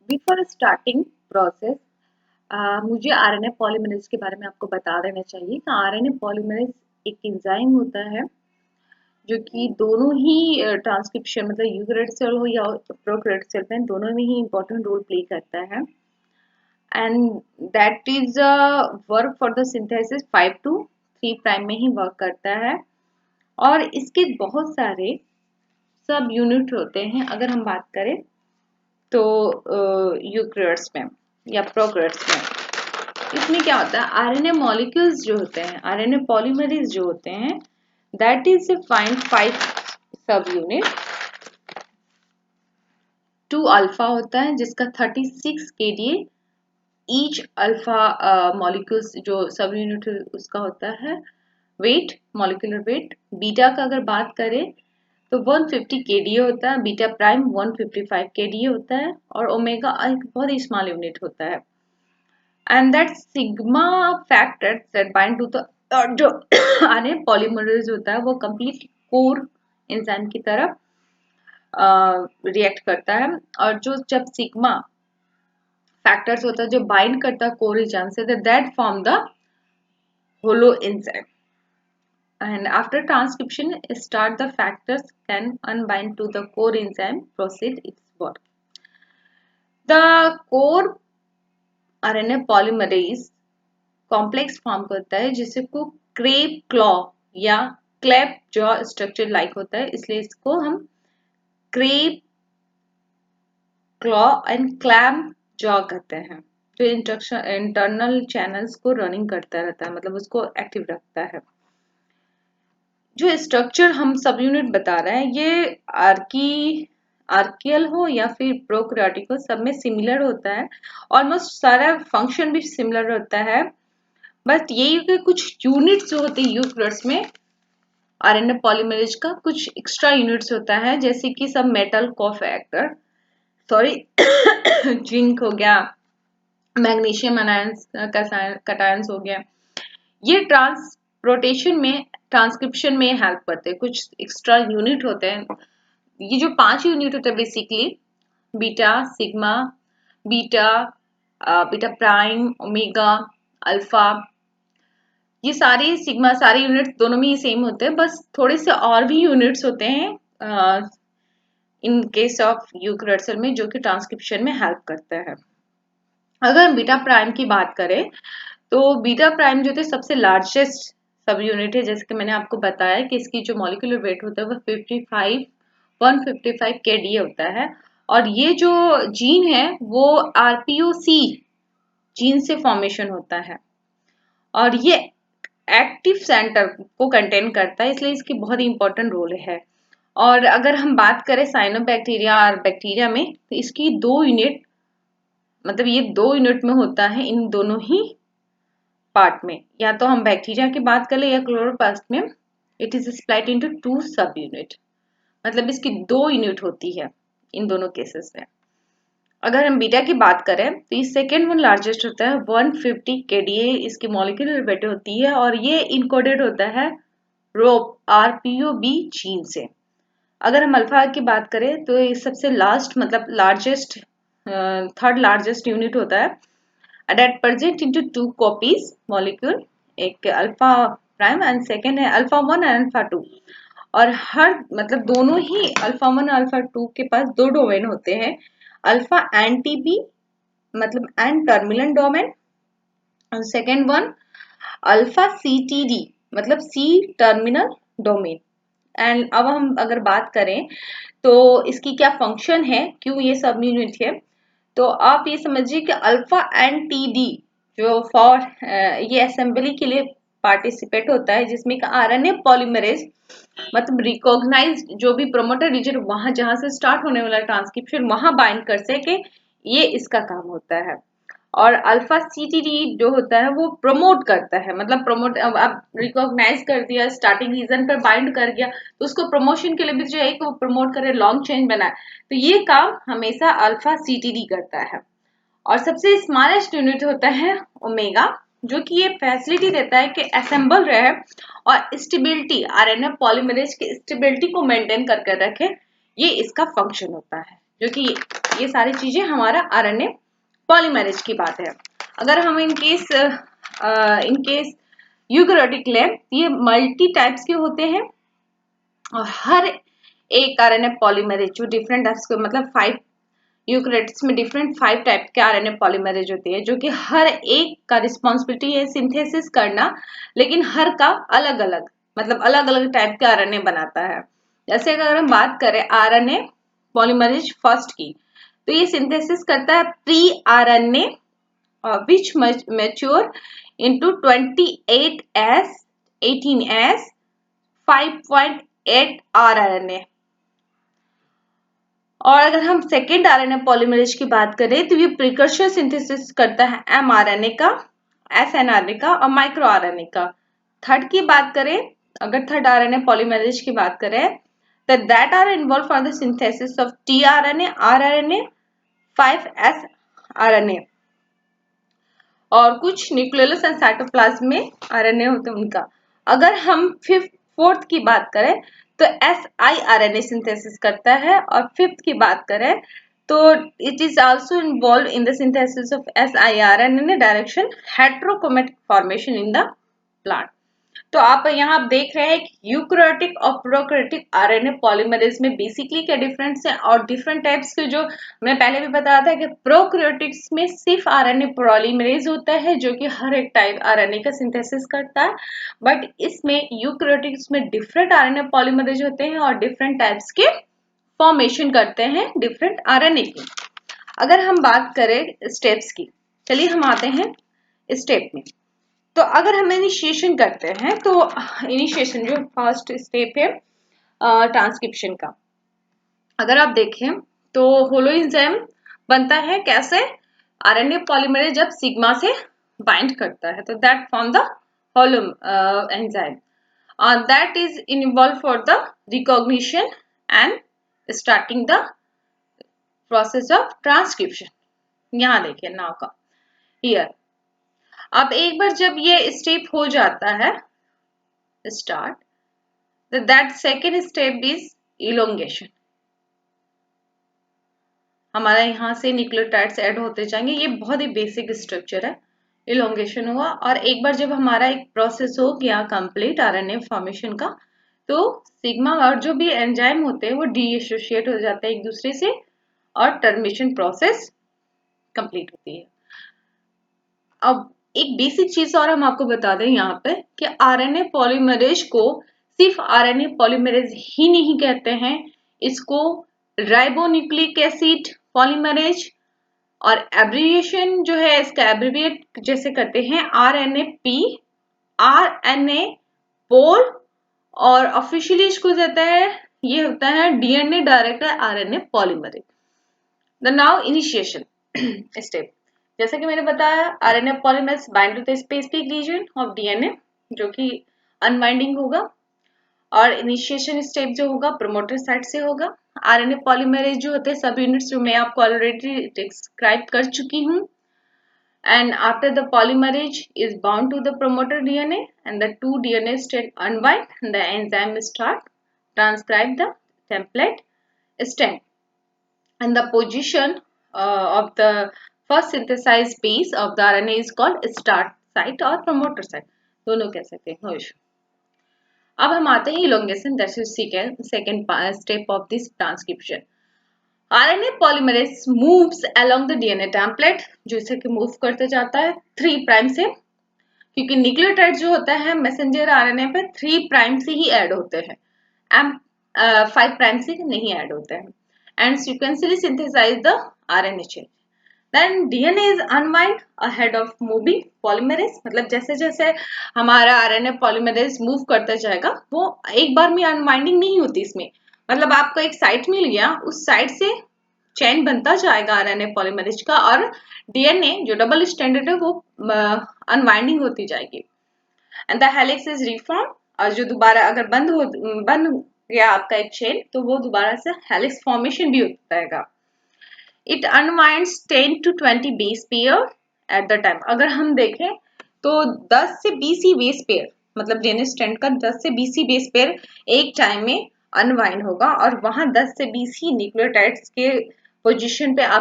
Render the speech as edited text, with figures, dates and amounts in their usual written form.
Before starting process मुझे RNA polymerase के बारे में आपको बता देना चाहिए कि आरएनए पॉलीमरेज एक एंजाइम होता है जो कि दोनों ही ट्रांसक्रिप्शन मतलब यूकेरियोटिक सेल हो या प्रोकैरियोटिक सेल में दोनों में ही इम्पोर्टेंट रोल प्ले करता है and that is work for the synthesis 5 to 3 prime में ही वर्क करता है और इसके बहुत सारे सब यूनिट होते हैं। अगर हम बात करें तो यूकेरियोट्स में या प्रोकैरियोट्स में इसमें क्या होता है, आरएनए मॉलिक्यूल्स जो होते हैं, आरएनए पॉलीमरेज जो होते हैं, दैट इज फाइंड 5 सब यूनिट। 2 अल्फा होता है जिसका 36 kDa ईच अल्फा मॉलिक्यूल्स जो सब यूनिट उसका होता है वेट, मॉलिक्यूलर वेट। बीटा का अगर बात करें तो 150 kDa होता है, बीटा प्राइम 155 kDa होता है और ओमेगा एक बहुत ही स्मॉल यूनिट होता है। And that sigma factor that bind to the जो आरएनए पॉलीमरेज होता है वो कंप्लीट कोर एंजाइम की तरफ रिएक्ट करता है और जो जब सिग्मा फैक्टर्स होता है जो बाइंड करता है core enzyme say that form the holo enzyme and after transcription start the factors can unbind to the core enzyme proceed its work. The core RNA polymerase complex form करता है जिसे को crab claw या clamp jaw structure like होता है, इसलिए इसको हम crab claw and clamp jaw कहते हैं। जो इंटरनल चैनल्स को रनिंग करता रहता है, मतलब उसको एक्टिव रखता है। जो स्ट्रक्चर हम सब यूनिट बता रहे हैं ये आर्कियल हो या फिर प्रोकैरियोटिक हो, सब में सिमिलर होता है। ऑलमोस्ट सारा फंक्शन भी सिमिलर होता है, बस यही कि कुछ यूनिट्स जो होते हैं यूकेरियोट्स में आरएनए पॉलीमरेज का कुछ एक्स्ट्रा यूनिट्स होता है, जैसे कि सब मेटल कोफैक्टर जिंक हो गया, मैग्नीशियम आयंस कैटायंस हो गया, ये ट्रांसक्रिप्शन में हेल्प करते हैं। कुछ एक्स्ट्रा यूनिट होते हैं, ये जो 5 यूनिट होते हैं basically beta, sigma, beta, beta prime, omega, alpha, ये सारे सिग्मा सारे यूनिट्स दोनों में ही सेम होते हैं, बस थोड़े से और भी यूनिट्स होते हैं in case of eukaryote cell में जो कि ट्रांसक्रिप्शन में हेल्प करता है। अगर हम बीटा प्राइम की बात करें तो बीटा प्राइम जो थे सबसे लार्जेस्ट सब यूनिट है, जैसे कि मैंने आपको बताया कि इसकी जो मॉलिक्यूलर वेट होता है वो 155 kDa होता है और ये जो जीन है वो RPOC जीन से फॉर्मेशन होता है और ये एक्टिव सेंटर को कंटेन करता है, इसलिए इसकी बहुत ही इंपॉर्टेंट रोल है। और अगर हम बात करें साइनोबैक्टीरिया और बैक्टीरिया में तो इसकी 2 यूनिट मतलब ये 2 यूनिट में होता है, इन दोनों ही पार्ट में। या तो हम बैक्टीरिया की बात करें या क्लोरोप्लास्ट में इट इज स्प्लिट इनटू 2 सब यूनिट, मतलब इसकी 2 यूनिट होती है इन दोनों केसेस में। अगर हम बीटा की बात करें तो ये सेकेंड वन लार्जेस्ट होता है, 150 kDa इसकी मॉलिक्यूलर वेट होती है और ये इनकोडेड होता है RPOB जीन से। अगर हम अल्फा की बात करें तो ये सबसे लास्ट मतलब लार्जेस्ट थर्ड लार्जेस्ट यूनिट होता है that present into 2 copies molecule, एक अल्फा प्राइम एंड सेकेंड है अल्फा 1 एंड अल्फा 2। और हर मतलब दोनों ही अल्फा 1 अल्फा 2 के पास 2 डोमेन होते हैं, अल्फा एंटी बी मतलब एंड टर्मिनल डोमेन और सेकेंड वन अल्फा CTD मतलब सी टर्मिनल डोमेन। एंड अब हम अगर बात करें तो इसकी क्या फंक्शन है, क्यों ये सब यूनिट है, तो आप ये समझिए कि अल्फा एंड TD जो फॉर ये असेंबली के लिए पार्टिसिपेट होता है, जिसमें आरएनए पॉलीमरेज मतलब रिकॉग्नाइज जो भी प्रोमोटर रीजन वहां जहां से स्टार्ट होने वाला ट्रांसक्रिप्शन वहां बाइंड कर सके, ये इसका काम होता है। और अल्फा CTD जो होता है वो प्रमोट करता है, मतलब प्रमोट अब रिकॉग्नाइज कर दिया स्टार्टिंग रीजन पर बाइंड कर गया तो उसको प्रमोशन के लिए भी जो है कि वो प्रमोट करे लॉन्ग चेन बनाए, तो ये काम हमेशा अल्फा CTD करता है। और सबसे स्मॉलेस्ट यूनिट होता है ओमेगा, जो कि ये फैसिलिटी देता है कि असेंबल रहे और स्टेबिलिटी आरएनए पॉलीमरेज की स्टेबिलिटी को मेंटेन करके रखे, ये इसका फंक्शन होता है। जो कि ये सारी चीजें हमारा आरएनए पॉलीमरेज की बात है। अगर हम इनकेस यूकेरियोटिक लें, ये मल्टी टाइप्स के होते हैं और हर एक आरएनए पॉलीमरेज जो डिफरेंट टाइप्स के, मतलब 5 यूकेरियोट्स में डिफरेंट 5 टाइप के आरएनए पॉलीमरेज होती है, जो कि हर एक का रिस्पॉन्सिबिलिटी है सिंथेसिस करना, लेकिन हर का अलग अलग, मतलब अलग अलग टाइप के आरएनए बनाता है। जैसे अगर हम बात करें आरएनए पॉलीमरेज फर्स्ट की, तो ये सिंथेसिस करता है pre RNA which mature into 28S, 18S, 5.8 rRNA। और अगर हम सेकेंड आरएनए पॉलीमरेज की बात करें तो ये प्रिकर्सर सिंथेसिस करता है mRNA का, sNRNA का और माइक्रो आरएनए का। थर्ड की बात करें, अगर थर्ड आरएनए पॉलीमरेज की बात करें, तो that are involve for the synthesis of tRNA, rRNA, 5S RNA और कुछ न्यूक्लियोलस एंड साइटोप्लाज्म में आरएनए होते हैं उनका। अगर हम फोर्थ की बात करें तो siRNA सिंथेसिस करता है, और फिफ्थ की बात करें तो it is also involve in the synthesis of siRNA direction heterochromatic formation in the plant. तो आप यहाँ देख रहे हैं कि यूकेरियोटिक और प्रोकैरियोटिक आरएनए पॉलीमरेज में बेसिकली क्या डिफरेंस है, और डिफरेंट टाइप्स के, जो मैं पहले भी बताया था कि प्रोकैरियोटिक्स में सिर्फ आरएनए पॉलीमरेज होता है जो कि हर एक टाइप आरएनए का सिंथेसिस करता है, बट इसमें यूकेरियोटिक्स में डिफरेंट आरएनए पॉलीमरेज होते हैं और डिफरेंट टाइप्स के फॉर्मेशन करते हैं डिफरेंट आरएनए की। अगर हम बात करें स्टेप्स की, चलिए हम आते हैं स्टेप में। तो अगर हम इनिशिएशन करते हैं तो इनिशिएशन जो फर्स्ट स्टेप है ट्रांसक्रिप्शन का, अगर आप देखें तो होलो एंजाइम बनता है कैसे, आरएनए पॉलीमरेज जब सिग्मा से बाइंड करता है तो that form the holo enzyme that is involve for the recognition and starting the process of transcription. यहाँ देखिए नाउ का हियर, अब एक बार जब ये स्टेप हो जाता है start, that second step is elongation. हमारा यहाँ से न्यूक्लियोटाइड्स ऐड होते जाएंगे, ये बहुत ही बेसिक स्ट्रक्चर है। इलोंगेशन हुआ और एक बार जब हमारा एक प्रोसेस हो गया कंप्लीट आरएनए फॉर्मेशन का, तो सिग्मा और जो भी एंजाइम होते हैं वो डी एसोसिएट हो जाते हैं एक दूसरे से और टर्मिनेशन प्रोसेस कंप्लीट होती है। अब एक बेसिक चीज और हम आपको बता दें यहाँ पे कि आरएनए पॉलीमरेज को सिर्फ आरएनए पॉलीमरेज ही नहीं कहते हैं, इसको राइबोन्यूक्लिक एसिड पॉलीमरेज और एब्रिविएशन जो है इसका एब्रिविएट जैसे करते हैं RNAP, RNA पोल, और ऑफिशियली इसको कहता है, ये होता है DNA director RNA polymerase. The now initiation step, जैसे कि मैंने बताया RNA polymerase bind to the specific region of DNA जो कि अनबाइंडिंग होगा, और इनिशिएशन स्टेप जो होगा प्रोमोटर साइट से होगा। आरएनए पॉलीमरेज जो होते हैं सब यूनिट्स जो मैं आपको ऑलरेडी डिस्क्राइब कर चुकी हूँ, and after the polymerase is bound to the promoter DNA and the two DNA strand unbind, and the enzyme start transcribe the template strand, and the position of the first synthesized base of the RNA is called start site or promoter site, दोनों कह सकते हैं, no issue। अब हम आते हैं elongation, that is second step of this transcription। RNA polymerase moves along the DNA template, जैसे कि मूव करते जाता है 3 प्राइम से, क्योंकि न्यूक्लियोटाइड जो होता है मैसेंजर आरएनए पे 3 प्राइम से ही ऐड होते हैं, 5 प्राइम से नहीं ऐड होते हैं, and sequentially synthesize the RNA chain. Then DNA is unwind ahead of moving polymerase, मतलब जैसे जैसे हमारा आरएनए पॉलीमरेज मूव करता जाएगा वो एक बार में अनवाइंडिंग नहीं होती इसमें, मतलब आपको एक साइट मिल गया उस साइट से चेन बनता जाएगा आरएनए पॉलीमरेज का, और डीएनए जो डबल स्ट्रैंडेड है वो अनवाइंडिंग होती जाएगी, and the helix is reform, और जो दोबारा अगर बंद गया आपका एक चेन तो वो दोबारा से हेलिक्स फॉर्मेशन भी होता रहेगा। It unwinds 10 to 20 base pair at the time. अगर हम देखें तो 10 से 20 ही बेस पेयर, मतलब डीएनए स्ट्रैंड का 10 से 20 ही बेस पेयर एक टाइम में अनवाइंड होगा, और वहां 10 से 20 ही न्यूक्लियोटाइड्स के पोजीशन पे आप